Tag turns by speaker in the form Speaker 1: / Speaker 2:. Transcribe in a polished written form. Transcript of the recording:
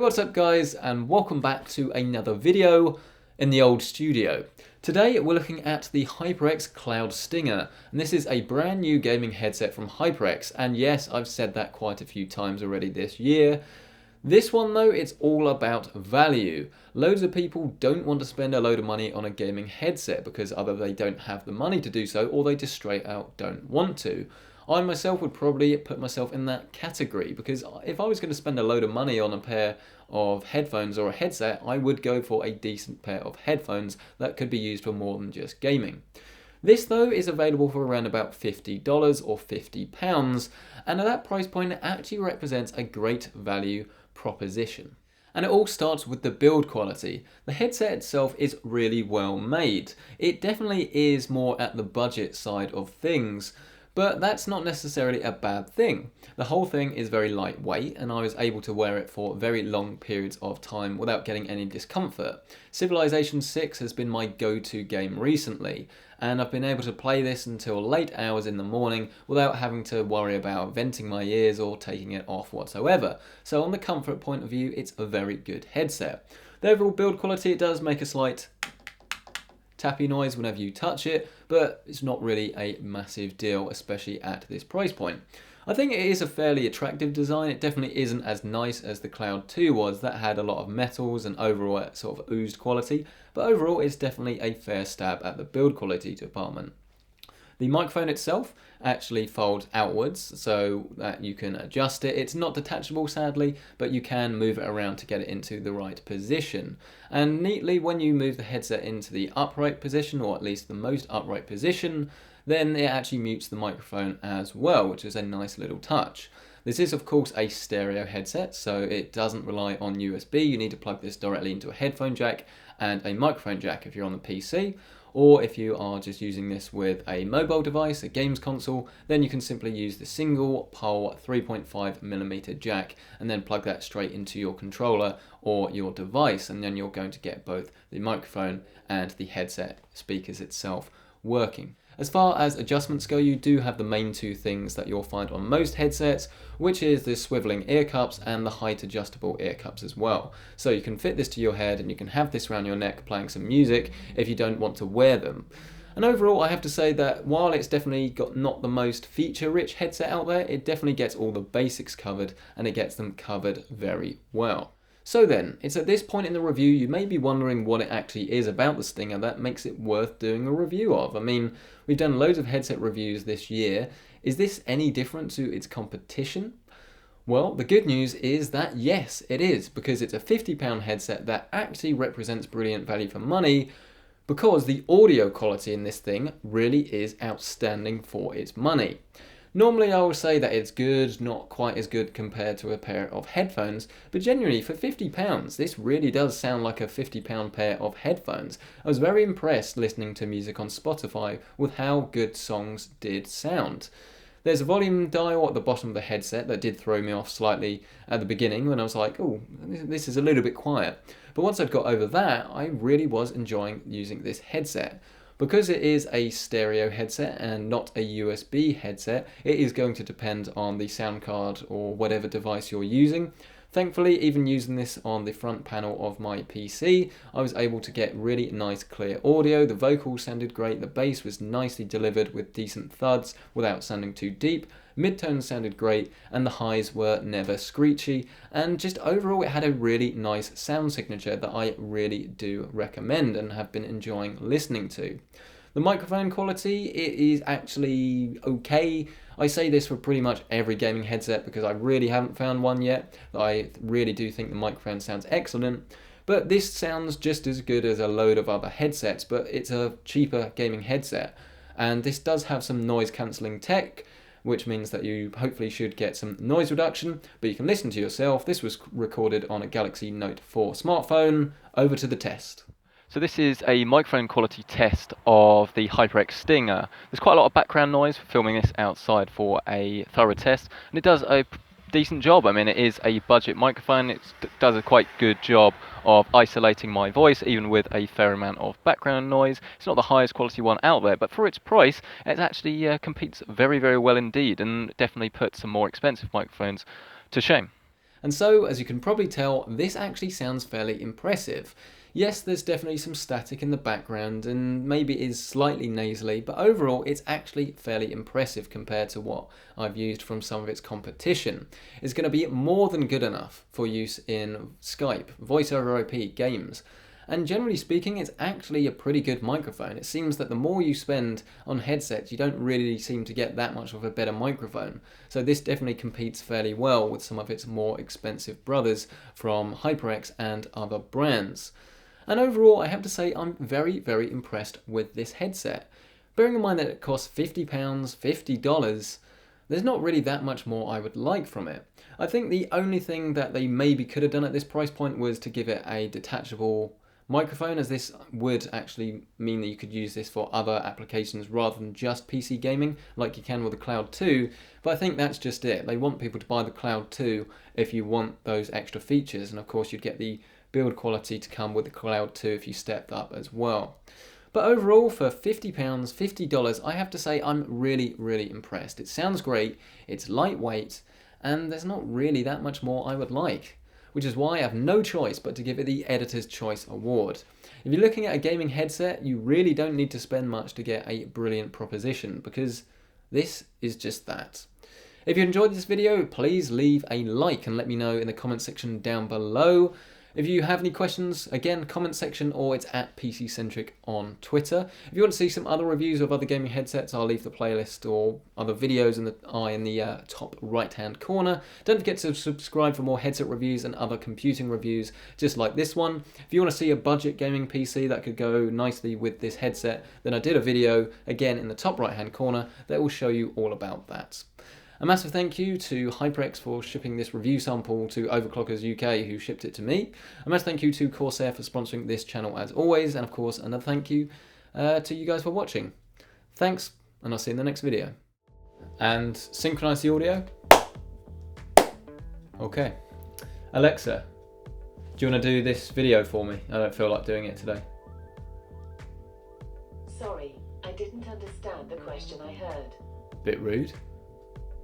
Speaker 1: Hey, what's up guys, and welcome back to another video in the old studio. Today we're looking at the HyperX Cloud Stinger, and this is a brand new gaming headset from HyperX, and yes, I've said that quite a few times already this year. This one though, it's all about value. Loads of people don't want to spend a load of money on a gaming headset because either they don't have the money to do so or they just straight out don't want to. I myself would probably put myself in that category because if I was going to spend a load of money on a pair of headphones or a headset, I would go for a decent pair of headphones that could be used for more than just gaming. This though is available for around about $50 or £50, and at that price point it actually represents a great value proposition. And it all starts with the build quality. The headset itself is really well made. It definitely is more at the budget side of things, but that's not necessarily a bad thing. The whole thing is very lightweight and I was able to wear it for very long periods of time without getting any discomfort. Civilization 6 has been my go-to game recently, and I've been able to play this until late hours in the morning without having to worry about venting my ears or taking it off whatsoever. So on the comfort point of view, it's a very good headset. The overall build quality, it does make a slight tappy noise whenever you touch it, but it's not really a massive deal, especially at this price point. I think it is a fairly attractive design. It definitely isn't as nice as the Cloud 2 was, that had a lot of metals and overall sort of oozed quality, but overall it's definitely a fair stab at the build quality department. The microphone itself actually folds outwards so that you can adjust it. It's not detachable sadly, but you can move it around to get it into the right position. And neatly, when you move the headset into the upright position, or at least the most upright position, then it actually mutes the microphone as well, which is a nice little touch. This is of course a stereo headset, so it doesn't rely on USB. You need to plug this directly into a headphone jack and a microphone jack if you're on the PC, or if you are just using this with a mobile device, a games console, then you can simply use the single pole 3.5mm jack and then plug that straight into your controller or your device, and then you're going to get both the microphone and the headset speakers itself working. As far as adjustments go, you do have the main two things that you'll find on most headsets, which is the swiveling ear cups and the height adjustable ear cups as well. So you can fit this to your head and you can have this around your neck playing some music if you don't want to wear them. And overall, I have to say that while it's definitely got not the most feature-rich headset out there, it definitely gets all the basics covered and it gets them covered very well. So then, it's at this point in the review you may be wondering what it actually is about the Stinger that makes it worth doing a review of. I mean, we've done loads of headset reviews this year. Is this any different to its competition? Well, the good news is that yes, it is, because it's a £50 headset that actually represents brilliant value for money, because the audio quality in this thing really is outstanding for its money. Normally I will say that it's good, not quite as good compared to a pair of headphones, but genuinely for £50, this really does sound like a £50 pair of headphones. I was very impressed listening to music on Spotify with how good songs did sound. There's a volume dial at the bottom of the headset that did throw me off slightly at the beginning when I was like, oh, this is a little bit quiet. But once I'd got over that, I really was enjoying using this headset. Because it is a stereo headset and not a USB headset, it is going to depend on the sound card or whatever device you're using. Thankfully, even using this on the front panel of my PC, I was able to get really nice clear audio. The vocals sounded great, the bass was nicely delivered with decent thuds without sounding too deep, midtones sounded great, and the highs were never screechy, and just overall it had a really nice sound signature that I really do recommend and have been enjoying listening to. The microphone quality, it is actually okay. I say this for pretty much every gaming headset because I really haven't found one yet. I really do think the microphone sounds excellent, but this sounds just as good as a load of other headsets, but it's a cheaper gaming headset. And this does have some noise cancelling tech, which means that you hopefully should get some noise reduction, but you can listen to yourself. This was recorded on a Galaxy Note 4 smartphone. Over to the test. So this is a microphone quality test of the HyperX Stinger. There's quite a lot of background noise for filming this outside for a thorough test, and it does a decent job. I mean, it is a budget microphone. It does a quite good job of isolating my voice, even with a fair amount of background noise. It's not the highest quality one out there, but for its price, it actually competes very, very well indeed, and definitely puts some more expensive microphones to shame. And so, as you can probably tell, this actually sounds fairly impressive. Yes, there's definitely some static in the background and maybe it is slightly nasally, but overall it's actually fairly impressive compared to what I've used from some of its competition. It's going to be more than good enough for use in Skype, voice over IP, games. And generally speaking, it's actually a pretty good microphone. It seems that the more you spend on headsets, you don't really seem to get that much of a better microphone. So this definitely competes fairly well with some of its more expensive brothers from HyperX and other brands. And overall, I have to say I'm very, very impressed with this headset. Bearing in mind that it costs £50, $50, there's not really that much more I would like from it. I think the only thing that they maybe could have done at this price point was to give it a detachable microphone, as this would actually mean that you could use this for other applications rather than just PC gaming like you can with the Cloud 2, but I think that's just it. They want people to buy the Cloud 2 if you want those extra features, and of course you'd get the build quality to come with the Cloud 2 if you stepped up as well. But overall, for £50, $50, I have to say I'm really, really impressed. It sounds great, it's lightweight, and there's not really that much more I would like, which is why I have no choice but to give it the Editor's Choice Award. If you're looking at a gaming headset, you really don't need to spend much to get a brilliant proposition, because this is just that. If you enjoyed this video, please leave a like and let me know in the comment section down below. If you have any questions, again, comment section, or it's at PC Centric on Twitter. If you want to see some other reviews of other gaming headsets, I'll leave the playlist or other videos in the top right-hand corner. Don't forget to subscribe for more headset reviews and other computing reviews just like this one. If you want to see a budget gaming PC that could go nicely with this headset, then I did a video, again, in the top right-hand corner that will show you all about that. A massive thank you to HyperX for shipping this review sample to Overclockers UK, who shipped it to me. A massive thank you to Corsair for sponsoring this channel as always, and of course another thank you to you guys for watching. Thanks, and I'll see you in the next video. And synchronize the audio. Okay. Alexa, do you want to do this video for me? I don't feel like doing it today.
Speaker 2: Sorry, I didn't understand the question I heard.
Speaker 1: Bit rude.